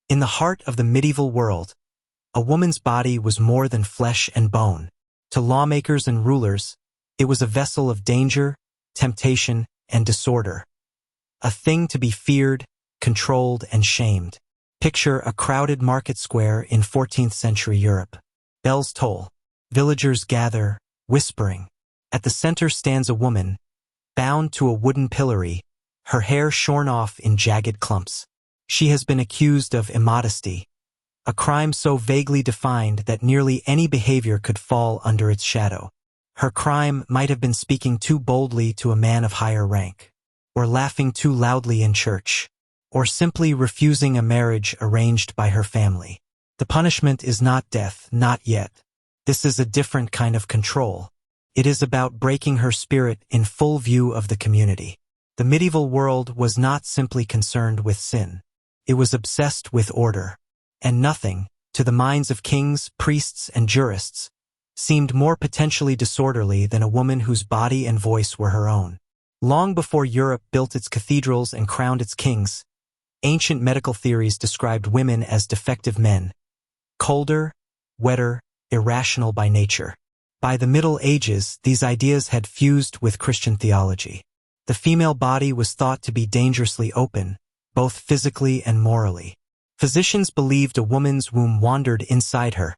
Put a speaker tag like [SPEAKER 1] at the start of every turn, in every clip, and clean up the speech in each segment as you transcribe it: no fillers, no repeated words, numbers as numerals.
[SPEAKER 1] In the heart of the medieval world, a woman's body was more than flesh and bone. To lawmakers and rulers, it was a vessel of danger, temptation, and disorder. A thing to be feared, controlled, and shamed. Picture a crowded market square in 14th century Europe. Bells toll. Villagers gather, whispering. At the center stands a woman, bound to a wooden pillory, her hair shorn off in jagged clumps. She has been accused of immodesty, a crime so vaguely defined that nearly any behavior could fall under its shadow. Her crime might have been speaking too boldly to a man of higher rank, or laughing too loudly in church, or simply refusing a marriage arranged by her family. The punishment is not death, not yet. This is a different kind of control. It is about breaking her spirit in full view of the community. The medieval world was not simply concerned with sin. It was obsessed with order. And nothing, to the minds of kings, priests, and jurists, seemed more potentially disorderly than a woman whose body and voice were her own. Long before Europe built its cathedrals and crowned its kings, ancient medical theories described women as defective men, colder, wetter, irrational by nature. By the Middle Ages, these ideas had fused with Christian theology. The female body was thought to be dangerously open, both physically and morally. Physicians believed a woman's womb wandered inside her,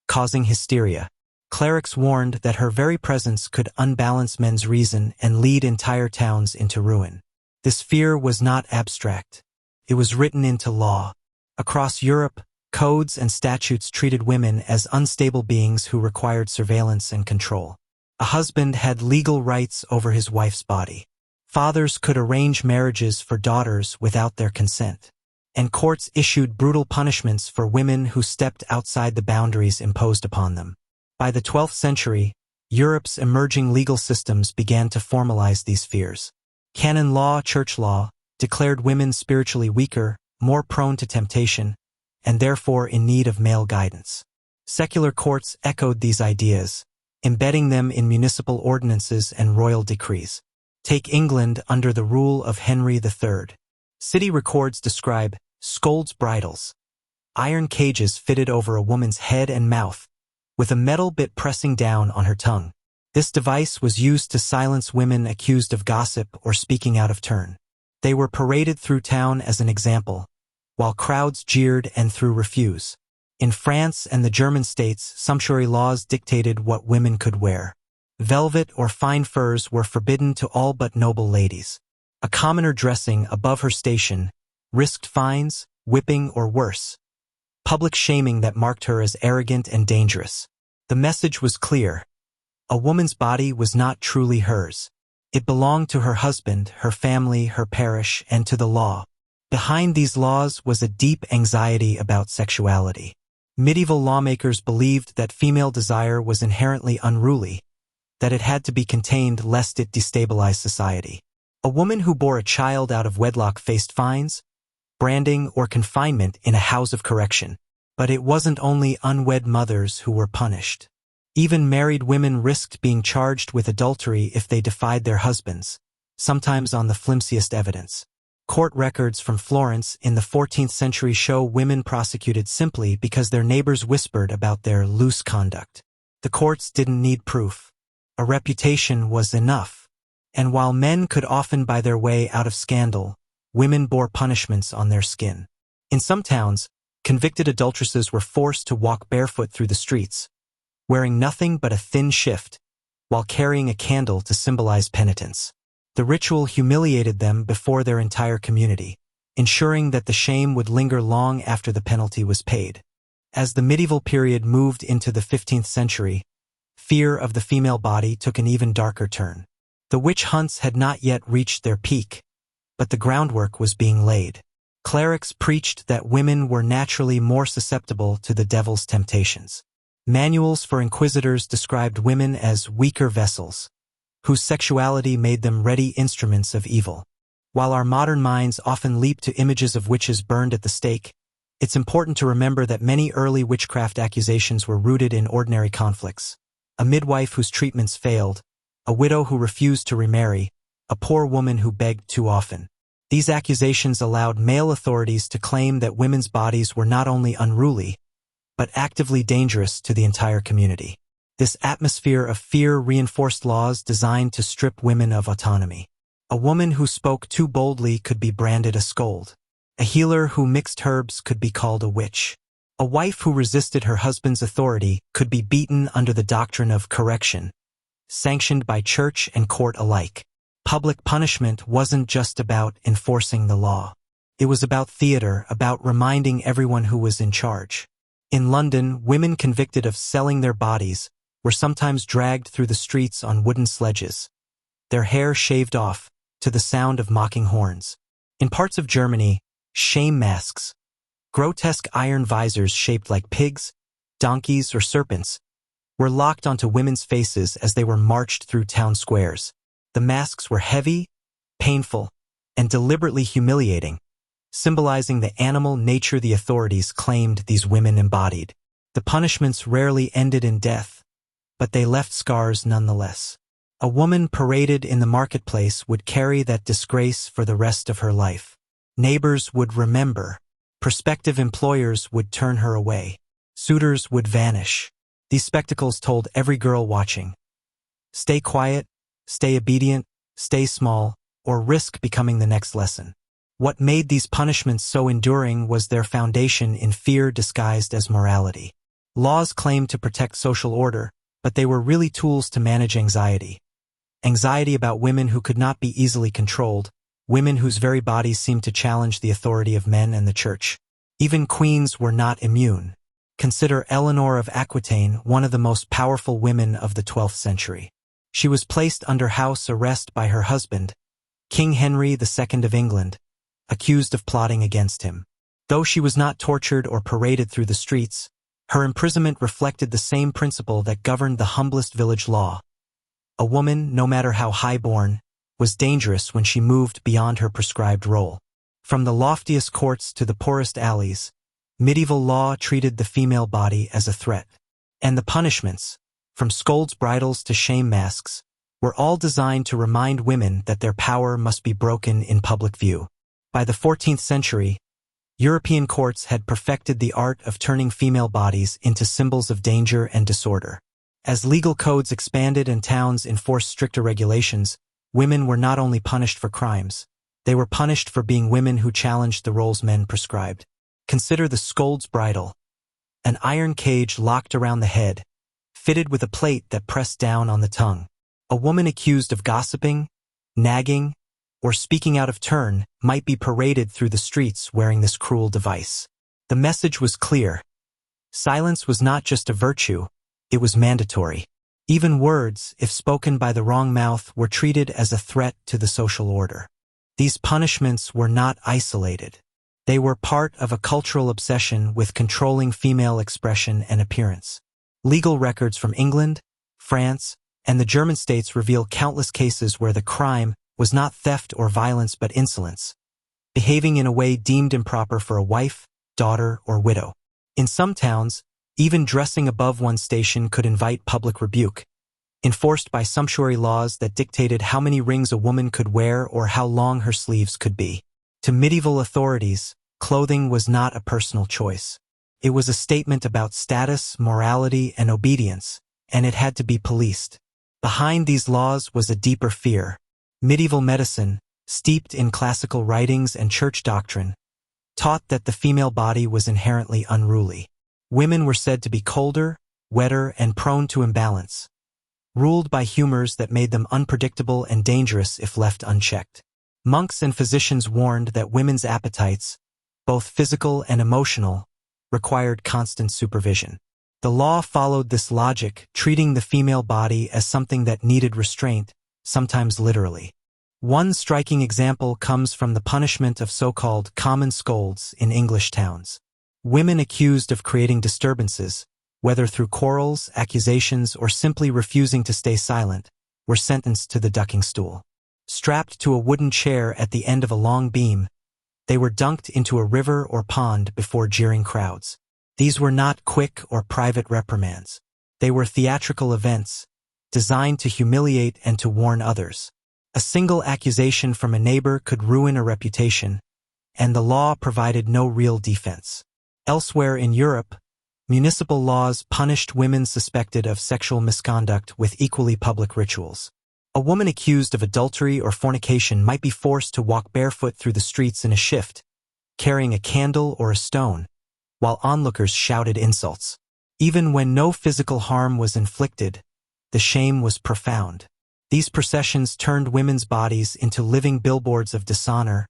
[SPEAKER 1] causing hysteria. Clerics warned that her very presence could unbalance men's reason and lead entire towns into ruin. This fear was not abstract. It was written into law. Across Europe, codes and statutes treated women as unstable beings who required surveillance and control. A husband had legal rights over his wife's body. Fathers could arrange marriages for daughters without their consent. And courts issued brutal punishments for women who stepped outside the boundaries imposed upon them. By the 12th century, Europe's emerging legal systems began to formalize these fears. Canon law, church law, declared women spiritually weaker, more prone to temptation, and therefore in need of male guidance. Secular courts echoed these ideas, embedding them in municipal ordinances and royal decrees. Take England under the rule of Henry III. City records describe scold's bridles, iron cages fitted over a woman's head and mouth, with a metal bit pressing down on her tongue. This device was used to silence women accused of gossip or speaking out of turn. They were paraded through town as an example, while crowds jeered and threw refuse. In France and the German states, sumptuary laws dictated what women could wear. Velvet or fine furs were forbidden to all but noble ladies. A commoner dressing above her station risked fines, whipping, or worse, public shaming that marked her as arrogant and dangerous. The message was clear. A woman's body was not truly hers. It belonged to her husband, her family, her parish, and to the law. Behind these laws was a deep anxiety about sexuality. Medieval lawmakers believed that female desire was inherently unruly, that it had to be contained lest it destabilize society. A woman who bore a child out of wedlock faced fines, branding, or confinement in a house of correction. But it wasn't only unwed mothers who were punished. Even married women risked being charged with adultery if they defied their husbands, sometimes on the flimsiest evidence. Court records from Florence in the 14th century show women prosecuted simply because their neighbors whispered about their loose conduct. The courts didn't need proof. A reputation was enough. And while men could often buy their way out of scandal, women bore punishments on their skin. In some towns, convicted adulteresses were forced to walk barefoot through the streets, wearing nothing but a thin shift, while carrying a candle to symbolize penitence. The ritual humiliated them before their entire community, ensuring that the shame would linger long after the penalty was paid. As the medieval period moved into the 15th century, fear of the female body took an even darker turn. The witch hunts had not yet reached their peak, but the groundwork was being laid. Clerics preached that women were naturally more susceptible to the devil's temptations. Manuals for inquisitors described women as weaker vessels, whose sexuality made them ready instruments of evil. While our modern minds often leap to images of witches burned at the stake, it's important to remember that many early witchcraft accusations were rooted in ordinary conflicts. A midwife whose treatments failed, a widow who refused to remarry, a poor woman who begged too often. These accusations allowed male authorities to claim that women's bodies were not only unruly, but actively dangerous to the entire community. This atmosphere of fear reinforced laws designed to strip women of autonomy. A woman who spoke too boldly could be branded a scold. A healer who mixed herbs could be called a witch. A wife who resisted her husband's authority could be beaten under the doctrine of correction, sanctioned by church and court alike. Public punishment wasn't just about enforcing the law. It was about theater, about reminding everyone who was in charge. In London, women convicted of selling their bodies were sometimes dragged through the streets on wooden sledges, their hair shaved off, to the sound of mocking horns. In parts of Germany, shame masks, grotesque iron visors shaped like pigs, donkeys, or serpents, were locked onto women's faces as they were marched through town squares. The masks were heavy, painful, and deliberately humiliating, symbolizing the animal nature the authorities claimed these women embodied. The punishments rarely ended in death, but they left scars nonetheless. A woman paraded in the marketplace would carry that disgrace for the rest of her life. Neighbors would remember. Prospective employers would turn her away. Suitors would vanish. These spectacles told every girl watching, stay quiet, stay obedient, stay small, or risk becoming the next lesson. What made these punishments so enduring was their foundation in fear disguised as morality. Laws claimed to protect social order, but they were really tools to manage anxiety. Anxiety about women who could not be easily controlled, women whose very bodies seemed to challenge the authority of men and the church. Even queens were not immune. Consider Eleanor of Aquitaine, one of the most powerful women of the 12th century. She was placed under house arrest by her husband, King Henry II of England, accused of plotting against him. Though she was not tortured or paraded through the streets, her imprisonment reflected the same principle that governed the humblest village law. A woman, no matter how high-born, was dangerous when she moved beyond her prescribed role. From the loftiest courts to the poorest alleys, medieval law treated the female body as a threat. And the punishments, from scolds' bridles to shame masks, were all designed to remind women that their power must be broken in public view. By the 14th century, European courts had perfected the art of turning female bodies into symbols of danger and disorder. As legal codes expanded and towns enforced stricter regulations, women were not only punished for crimes, they were punished for being women who challenged the roles men prescribed. Consider the scold's bridle, an iron cage locked around the head, fitted with a plate that pressed down on the tongue. A woman accused of gossiping, nagging, or speaking out of turn might be paraded through the streets wearing this cruel device. The message was clear. Silence was not just a virtue, it was mandatory. Even words, if spoken by the wrong mouth, were treated as a threat to the social order. These punishments were not isolated. They were part of a cultural obsession with controlling female expression and appearance. Legal records from England, France, and the German states reveal countless cases where the crime was not theft or violence but insolence, behaving in a way deemed improper for a wife, daughter, or widow. In some towns, even dressing above one's station could invite public rebuke, enforced by sumptuary laws that dictated how many rings a woman could wear or how long her sleeves could be. To medieval authorities, clothing was not a personal choice. It was a statement about status, morality, and obedience, and it had to be policed. Behind these laws was a deeper fear. Medieval medicine, steeped in classical writings and church doctrine, taught that the female body was inherently unruly. Women were said to be colder, wetter, and prone to imbalance, ruled by humors that made them unpredictable and dangerous if left unchecked. Monks and physicians warned that women's appetites, both physical and emotional, required constant supervision. The law followed this logic, treating the female body as something that needed restraint, sometimes literally. One striking example comes from the punishment of so-called common scolds in English towns. Women accused of creating disturbances, whether through quarrels, accusations, or simply refusing to stay silent, were sentenced to the ducking stool. Strapped to a wooden chair at the end of a long beam, they were dunked into a river or pond before jeering crowds. These were not quick or private reprimands. They were theatrical events, designed to humiliate and to warn others. A single accusation from a neighbor could ruin a reputation, and the law provided no real defense. Elsewhere in Europe, municipal laws punished women suspected of sexual misconduct with equally public rituals. A woman accused of adultery or fornication might be forced to walk barefoot through the streets in a shift, carrying a candle or a stone, while onlookers shouted insults. Even when no physical harm was inflicted, the shame was profound. These processions turned women's bodies into living billboards of dishonor,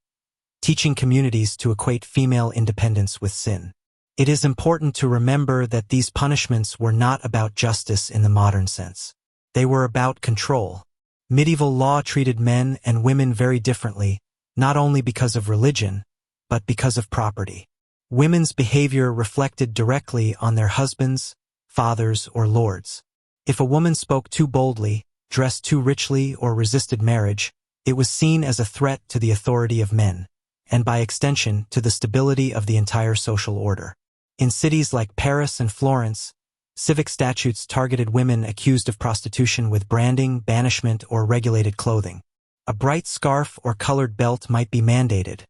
[SPEAKER 1] teaching communities to equate female independence with sin. It is important to remember that these punishments were not about justice in the modern sense. They were about control. Medieval law treated men and women very differently, not only because of religion, but because of property. Women's behavior reflected directly on their husbands, fathers, or lords. If a woman spoke too boldly, dressed too richly, or resisted marriage, it was seen as a threat to the authority of men, and by extension to the stability of the entire social order. In cities like Paris and Florence, civic statutes targeted women accused of prostitution with branding, banishment, or regulated clothing. A bright scarf or colored belt might be mandated,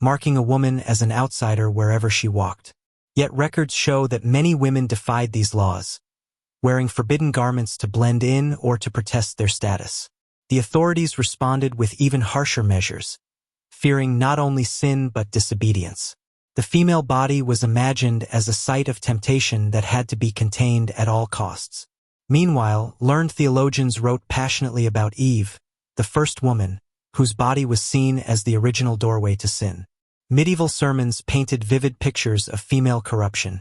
[SPEAKER 1] marking a woman as an outsider wherever she walked. Yet records show that many women defied these laws, wearing forbidden garments to blend in or to protest their status. The authorities responded with even harsher measures, fearing not only sin but disobedience. The female body was imagined as a site of temptation that had to be contained at all costs. Meanwhile, learned theologians wrote passionately about Eve, the first woman, whose body was seen as the original doorway to sin. Medieval sermons painted vivid pictures of female corruption,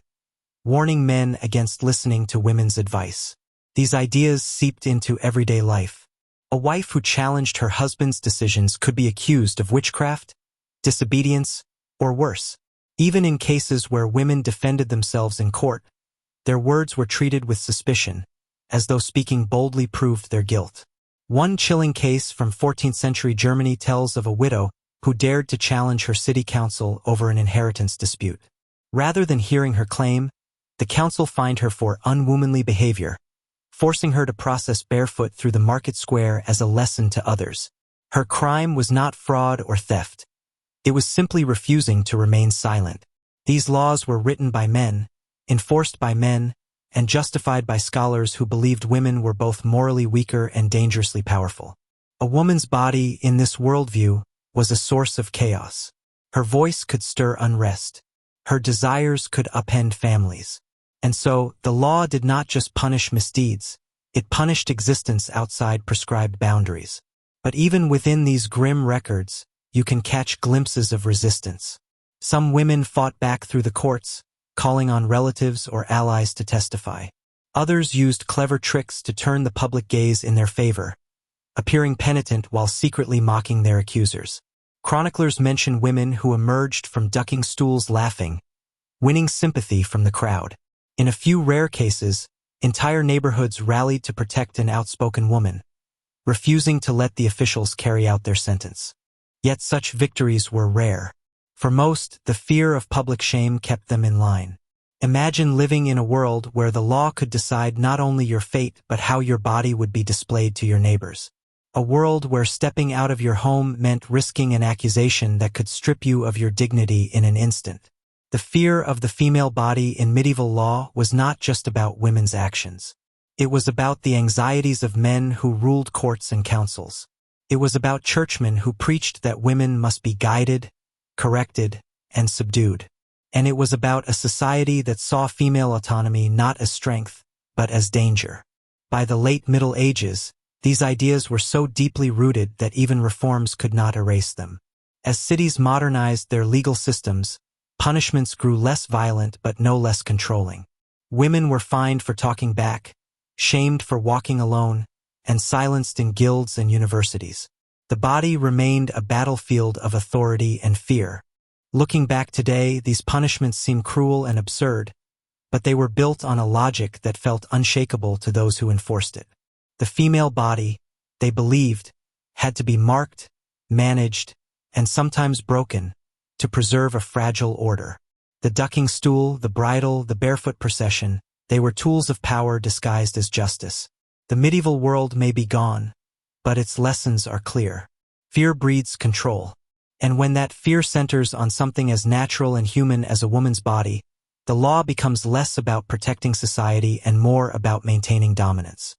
[SPEAKER 1] warning men against listening to women's advice. These ideas seeped into everyday life. A wife who challenged her husband's decisions could be accused of witchcraft, disobedience, or worse. Even in cases where women defended themselves in court, their words were treated with suspicion, as though speaking boldly proved their guilt. One chilling case from 14th century Germany tells of a widow who dared to challenge her city council over an inheritance dispute. Rather than hearing her claim, the council fined her for unwomanly behavior, forcing her to process barefoot through the market square as a lesson to others. Her crime was not fraud or theft. It was simply refusing to remain silent. These laws were written by men, enforced by men, and justified by scholars who believed women were both morally weaker and dangerously powerful. A woman's body in this worldview was a source of chaos. Her voice could stir unrest. Her desires could upend families. And so, the law did not just punish misdeeds, it punished existence outside prescribed boundaries. But even within these grim records, you can catch glimpses of resistance. Some women fought back through the courts, calling on relatives or allies to testify. Others used clever tricks to turn the public gaze in their favor, appearing penitent while secretly mocking their accusers. Chroniclers mention women who emerged from ducking stools laughing, winning sympathy from the crowd. In a few rare cases, entire neighborhoods rallied to protect an outspoken woman, refusing to let the officials carry out their sentence. Yet such victories were rare. For most, the fear of public shame kept them in line. Imagine living in a world where the law could decide not only your fate but how your body would be displayed to your neighbors. A world where stepping out of your home meant risking an accusation that could strip you of your dignity in an instant. The fear of the female body in medieval law was not just about women's actions. It was about the anxieties of men who ruled courts and councils. It was about churchmen who preached that women must be guided, corrected, and subdued. And it was about a society that saw female autonomy not as strength, but as danger. By the late Middle Ages, these ideas were so deeply rooted that even reforms could not erase them. As cities modernized their legal systems, punishments grew less violent but no less controlling. Women were fined for talking back, shamed for walking alone, and silenced in guilds and universities. The body remained a battlefield of authority and fear. Looking back today, these punishments seem cruel and absurd, but they were built on a logic that felt unshakable to those who enforced it. The female body, they believed, had to be marked, managed, and sometimes broken to preserve a fragile order. The ducking stool, the bridle, the barefoot procession, they were tools of power disguised as justice. The medieval world may be gone, but its lessons are clear. Fear breeds control. And when that fear centers on something as natural and human as a woman's body, the law becomes less about protecting society and more about maintaining dominance.